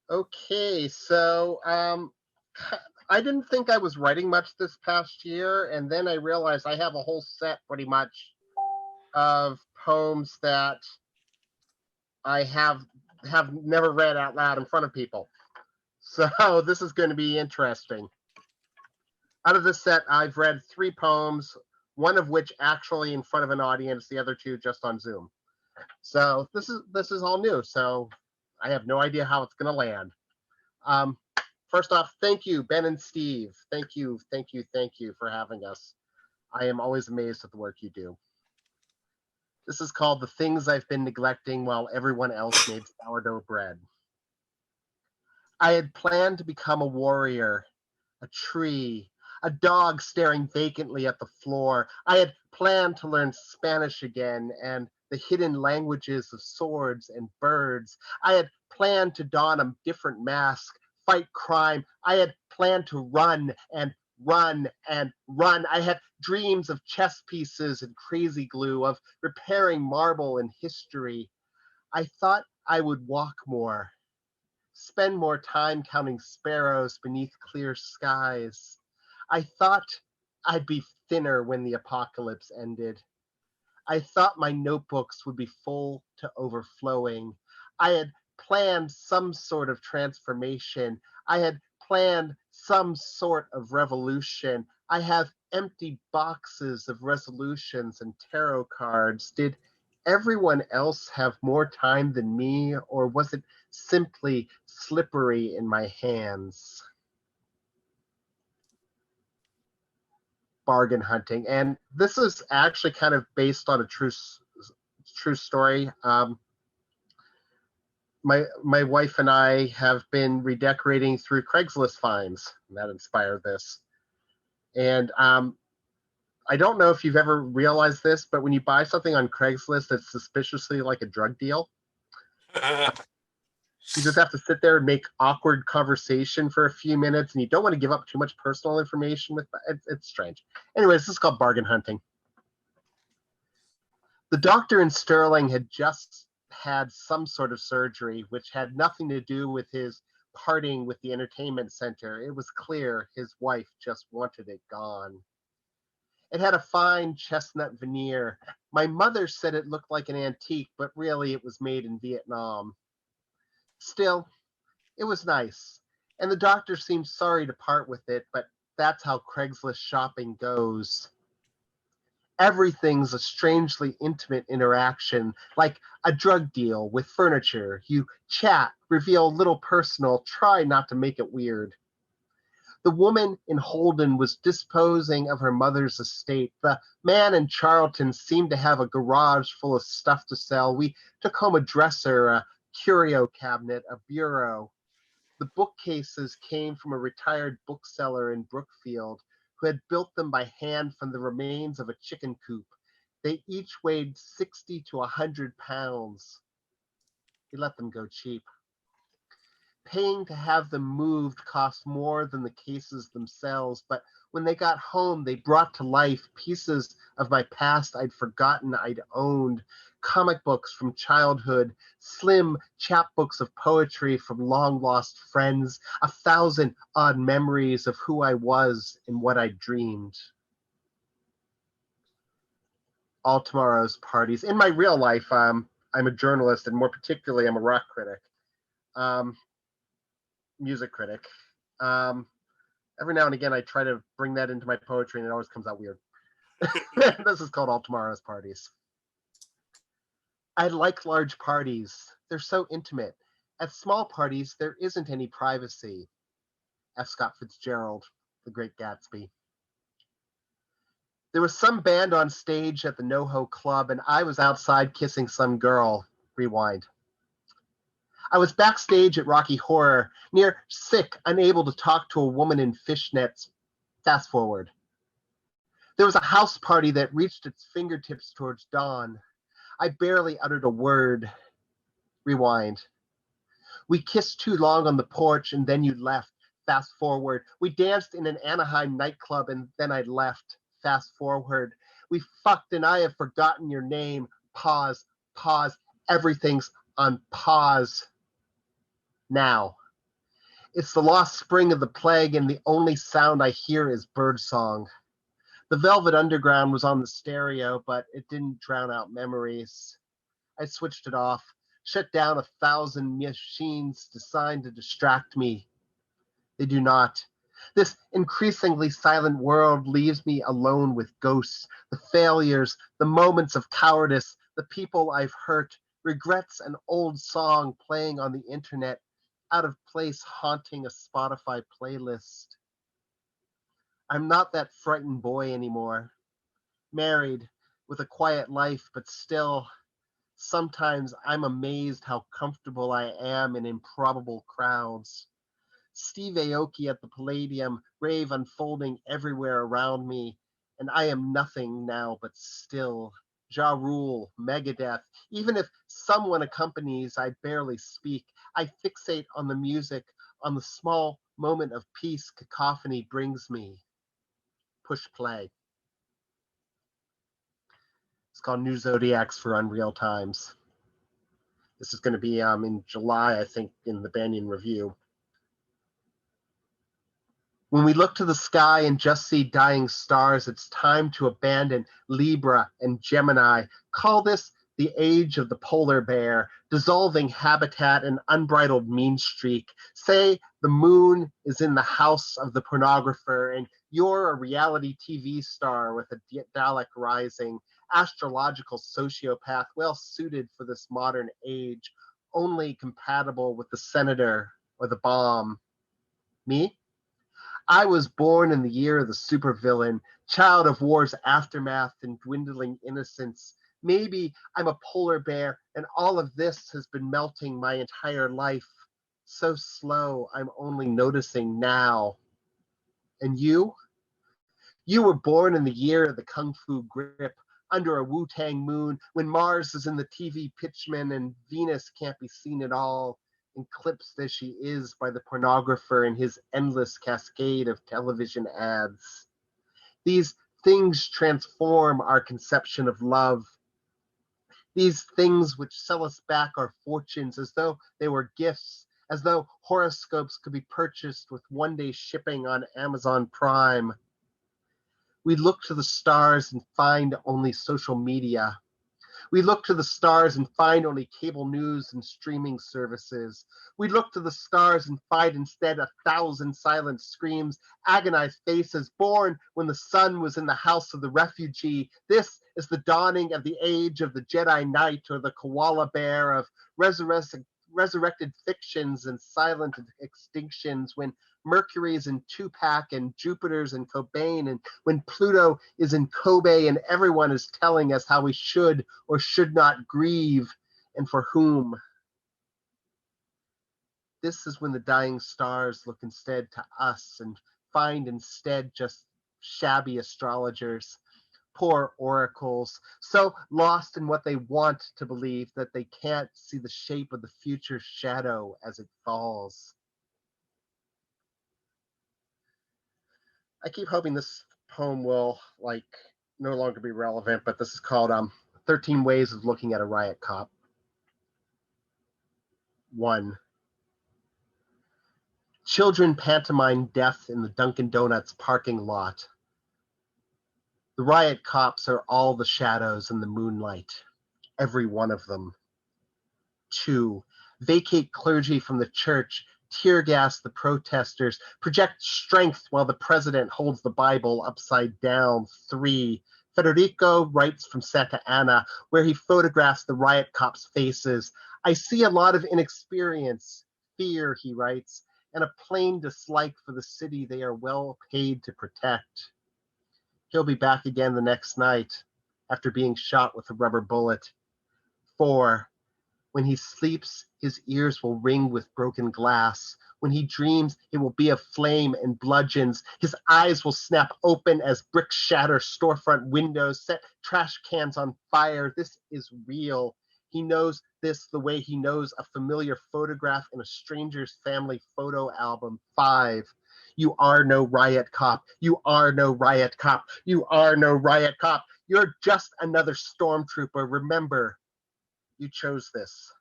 Okay, so I didn't think I was writing much this past year, and then I realized I have a whole set pretty much of poems that I have never read out loud in front of people. So this is going to be interesting. Out of this set, I've read three poems, one of which actually in front of an audience, the other two just on Zoom. So this is all new. So I have no idea how it's going to land. Um, First off, thank you, Ben and Steve. Thank you, thank you, thank you for having us. I am always amazed at the work you do. This is called The Things I've Been Neglecting While Everyone Else Made Sourdough Bread. I had planned to become a warrior, a tree, a dog staring vacantly at the floor. I had planned to learn Spanish again and the hidden languages of swords and birds. I had planned to don a different mask, fight crime. I had planned to run and run and run. I had dreams of chess pieces and crazy glue, of repairing marble and history. I thought I would walk more, spend more time counting sparrows beneath clear skies. I thought I'd be thinner when the apocalypse ended. I thought my notebooks would be full to overflowing. I had planned some sort of transformation. I had planned some sort of revolution. I have empty boxes of resolutions and tarot cards. Did everyone else have more time than me, or was it simply slippery in my hands? Bargain hunting, and this is actually kind of based on a true story. My wife and I have been redecorating through Craigslist finds, and that inspired this. And I don't know if you've ever realized this, but when you buy something on Craigslist that's suspiciously like a drug deal, you just have to sit there and make awkward conversation for a few minutes, and you don't want to give up too much personal information. It's strange. Anyways, this is called bargain hunting. The doctor in Sterling had just had some sort of surgery, which had nothing to do with his parting with the entertainment center. It was clear his wife just wanted it gone. It had a fine chestnut veneer. My mother said it looked like an antique, but really it was made in Vietnam. Still, it was nice, and the doctor seemed sorry to part with it, but that's how Craigslist shopping goes. Everything's a strangely intimate interaction, like a drug deal with furniture. You chat, reveal a little personal, try not to make it weird. The woman in Holden was disposing of her mother's estate. The man in Charlton seemed to have a garage full of stuff to sell. We took home a dresser, a curio cabinet, a bureau. The bookcases came from a retired bookseller in Brookfield who had built them by hand from the remains of a chicken coop. They each weighed 60 to 100 pounds. He let them go cheap. Paying to have them moved cost more than the cases themselves, but when they got home, they brought to life pieces of my past I'd forgotten I'd owned. Comic books from childhood, slim chapbooks of poetry from long lost friends, 1,000 odd memories of who I was and what I dreamed. All tomorrow's parties. In my real life, I'm a journalist, and more particularly, I'm a rock critic, um, music critic. Um, every now and again, I try to bring that into my poetry, and it always comes out weird. This is called All Tomorrow's Parties. I like large parties. They're so intimate. At small parties, there isn't any privacy. F. Scott Fitzgerald, The Great Gatsby. There was some band on stage at the NoHo Club, and I was outside kissing some girl. Rewind. I was backstage at Rocky Horror, near sick, unable to talk to a woman in fishnets. Fast forward. There was a house party that reached its fingertips towards dawn. I barely uttered a word. Rewind. We kissed too long on the porch, and then you left. Fast forward. We danced in an Anaheim nightclub, and then I left. Fast forward. We fucked, and I have forgotten your name. Pause. Pause. Everything's on pause. Now. It's the lost spring of the plague, and the only sound I hear is birdsong. The Velvet Underground was on the stereo, but it didn't drown out memories. I switched it off, shut down 1,000 machines designed to distract me. They do not. This increasingly silent world leaves me alone with ghosts, the failures, the moments of cowardice, the people I've hurt, regrets, an old song playing on the internet, out of place haunting a Spotify playlist. I'm not that frightened boy anymore. Married, with a quiet life, but still, sometimes I'm amazed how comfortable I am in improbable crowds. Steve Aoki at the Palladium, rave unfolding everywhere around me, and I am nothing now but still. Ja Rule, Megadeth, even if someone accompanies, I barely speak. I fixate on the music, on the small moment of peace cacophony brings me. Push play. It's called New Zodiacs for Unreal Times. This is going to be in July, I think, in the Banyan Review. When we look to the sky and just see dying stars, it's time to abandon Libra and Gemini. Call this the age of the polar bear, dissolving habitat and unbridled mean streak. Say the moon is in the house of the pornographer and you're a reality TV star with a Dalek rising, astrological sociopath well suited for this modern age, only compatible with the senator or the bomb. Me? I was born in the year of the supervillain, child of war's aftermath and dwindling innocence. Maybe I'm a polar bear, and all of this has been melting my entire life. So slow, I'm only noticing now. And you? You were born in the year of the Kung Fu grip, under a Wu-Tang moon, when Mars is in the TV pitchman and Venus can't be seen at all, eclipsed as she is by the pornographer and his endless cascade of television ads. These things transform our conception of love. These things which sell us back our fortunes as though they were gifts, as though horoscopes could be purchased with one-day shipping on Amazon Prime. We look to the stars and find only social media. We look to the stars and find only cable news and streaming services. We look to the stars and find instead 1,000 silent screams, agonized faces born when the sun was in the house of the refugee. This is the dawning of the age of the Jedi Knight or the koala bear, of resurrected fictions and silent extinctions, when Mercury's in Tupac and Jupiter's in Cobain, and when Pluto is in Kobe and everyone is telling us how we should or should not grieve and for whom. This is when the dying stars look instead to us and find instead just shabby astrologers, poor oracles, so lost in what they want to believe that they can't see the shape of the future shadow as it falls. I keep hoping this poem will no longer be relevant, but this is called 13 Ways of Looking at a Riot Cop. 1. Children pantomime death in the Dunkin' Donuts parking lot. The riot cops are all the shadows in the moonlight, every one of them. 2. Vacate clergy from the church, tear gas the protesters, project strength while the president holds the Bible upside down. 3. Federico writes from Santa Ana, where he photographs the riot cops' faces. I see a lot of inexperience, fear, he writes, and a plain dislike for the city they are well paid to protect. He'll be back again the next night, after being shot with a rubber bullet. 4. When he sleeps, his ears will ring with broken glass. When he dreams, it will be of flame and bludgeons. His eyes will snap open as bricks shatter storefront windows, set trash cans on fire. This is real. He knows this the way he knows a familiar photograph in a stranger's family photo album. 5. You are no riot cop. You are no riot cop. You are no riot cop. You're just another stormtrooper. Remember, you chose this.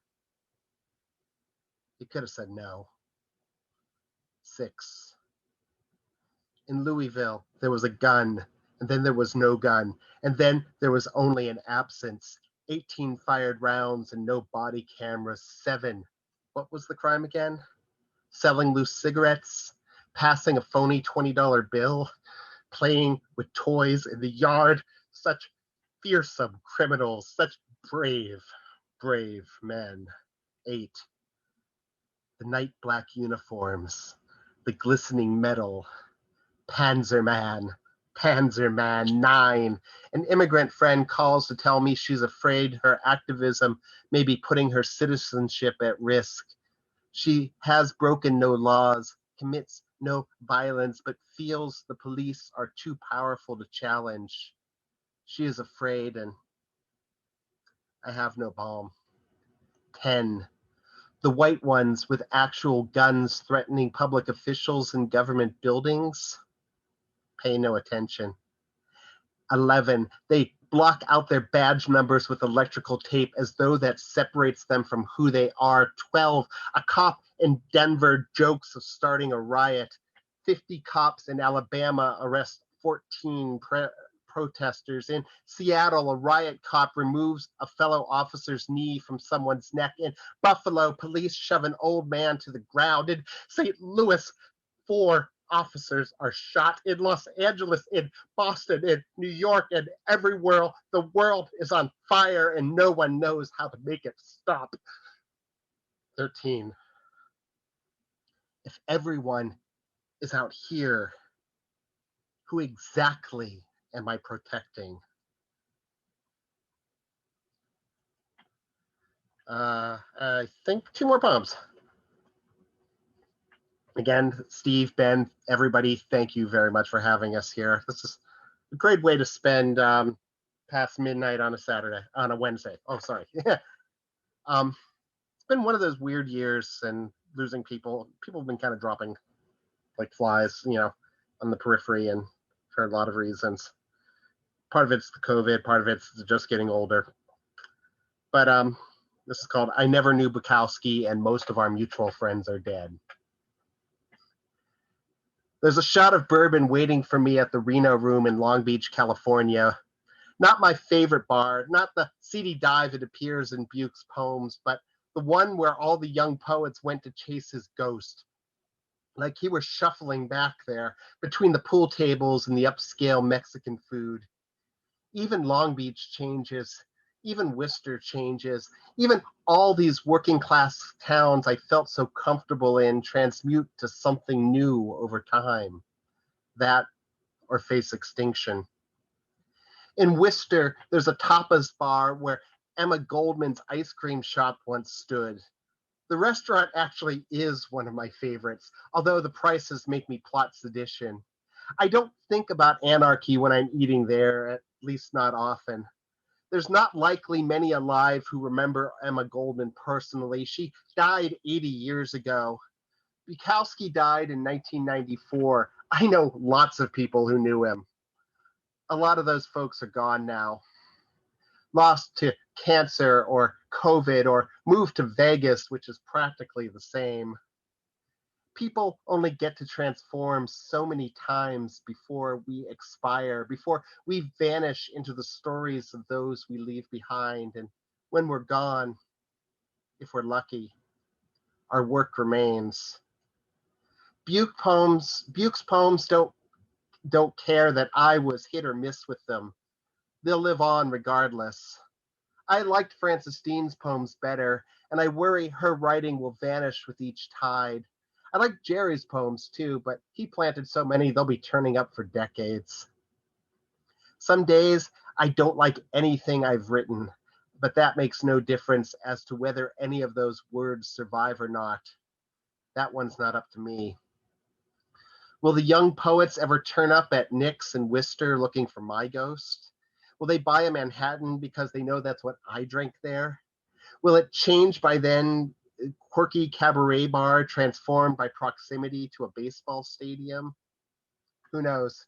You could have said no. 6. In Louisville, there was a gun, and then there was no gun, and then there was only an absence. 18 fired rounds and no body cameras. 7. What was the crime again? Selling loose cigarettes, passing a phony $20 bill, playing with toys in the yard. Such fearsome criminals, such brave, brave men. 8. The night black uniforms, the glistening metal. Panzerman. 9. An immigrant friend calls to tell me she's afraid her activism may be putting her citizenship at risk. She has broken no laws, commits no violence, but feels the police are too powerful to challenge. She is afraid, and I have no balm. 10. The white ones with actual guns threatening public officials in government buildings. Pay no attention. 11. They block out their badge numbers with electrical tape as though that separates them from who they are. 12. A cop in Denver jokes of starting a riot. 50 cops in Alabama arrest 14 protesters. In Seattle, a riot cop removes a fellow officer's knee from someone's neck. In Buffalo, police shove an old man to the ground. In St. Louis, 4 officers are shot. In Los Angeles, in Boston, in New York, and everywhere. The world is on fire and no one knows how to make it stop. 13. If everyone is out here, who exactly am I protecting? I think 2 more poems. Again, Steve, Ben, everybody, thank you very much for having us here. This is a great way to spend past midnight on a Wednesday. Oh, sorry. It's been one of those weird years and losing people. People have been kind of dropping like flies, on the periphery and for a lot of reasons. Part of it's the COVID, part of it's just getting older. But this is called I Never Knew Bukowski and Most of Our Mutual Friends Are Dead. There's a shot of bourbon waiting for me at the Reno Room in Long Beach, California. Not my favorite bar, not the seedy dive it appears in Buch's poems, but the one where all the young poets went to chase his ghost. Like he was shuffling back there between the pool tables and the upscale Mexican food. Even Long Beach changes, even Worcester changes, even all these working class towns I felt so comfortable in transmute to something new over time. That or face extinction. In Worcester, there's a tapas bar where Emma Goldman's ice cream shop once stood. The restaurant actually is one of my favorites, although the prices make me plot sedition. I don't think about anarchy when I'm eating there, at least not often. There's not likely many alive who remember Emma Goldman personally. She died 80 years ago. Bukowski died in 1994. I know lots of people who knew him. A lot of those folks are gone now. Lost to cancer or COVID or moved to Vegas, which is practically the same. People only get to transform so many times before we expire, before we vanish into the stories of those we leave behind. And when we're gone, if we're lucky, our work remains. Buch's poems don't care that I was hit or miss with them. They'll live on regardless. I liked Frances Dean's poems better, and I worry her writing will vanish with each tide. I like Jerry's poems too, but he planted so many they'll be turning up for decades. Some days I don't like anything I've written, but that makes no difference as to whether any of those words survive or not. That one's not up to me. Will the young poets ever turn up at Nick's and Worcester looking for my ghost? Will they buy a Manhattan because they know that's what I drink there? Will it change by then? Quirky cabaret bar transformed by proximity to a baseball stadium? Who knows?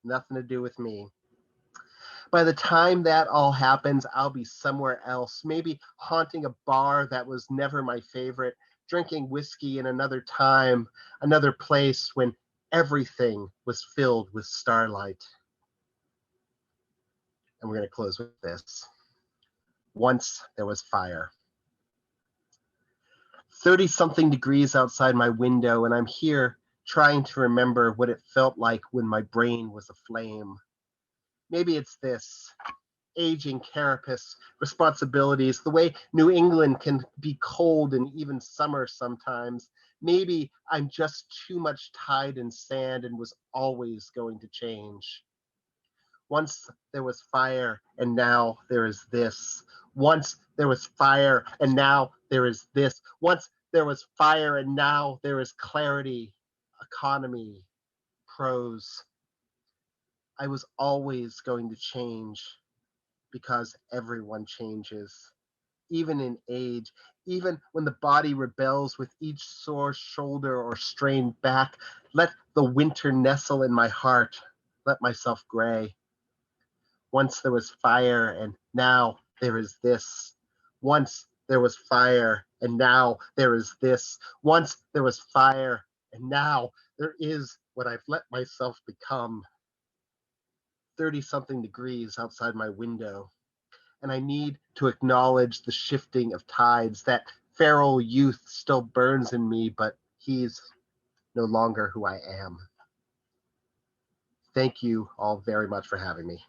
Nothing to do with me. By the time that all happens, I'll be somewhere else, maybe haunting a bar that was never my favorite, drinking whiskey in another time, another place when everything was filled with starlight. And we're going to close with this. Once there was fire. 30-something degrees outside my window, and I'm here trying to remember what it felt like when my brain was aflame. Maybe it's this. Aging carapace, responsibilities, the way New England can be cold and even summer sometimes. Maybe I'm just too much tied in sand and was always going to change. Once there was fire, and now there is this. Once there was fire, and now there is this. Once there was fire, and now there is clarity, economy, prose. I was always going to change because everyone changes, even in age, even when the body rebels with each sore shoulder or strained back. Let the winter nestle in my heart. Let myself gray. Once there was fire, and now there is this. Once there was fire, and now there is this. Once there was fire, and now there is what I've let myself become. 30-something degrees outside my window. And I need to acknowledge the shifting of tides. That feral youth still burns in me, but he's no longer who I am. Thank you all very much for having me.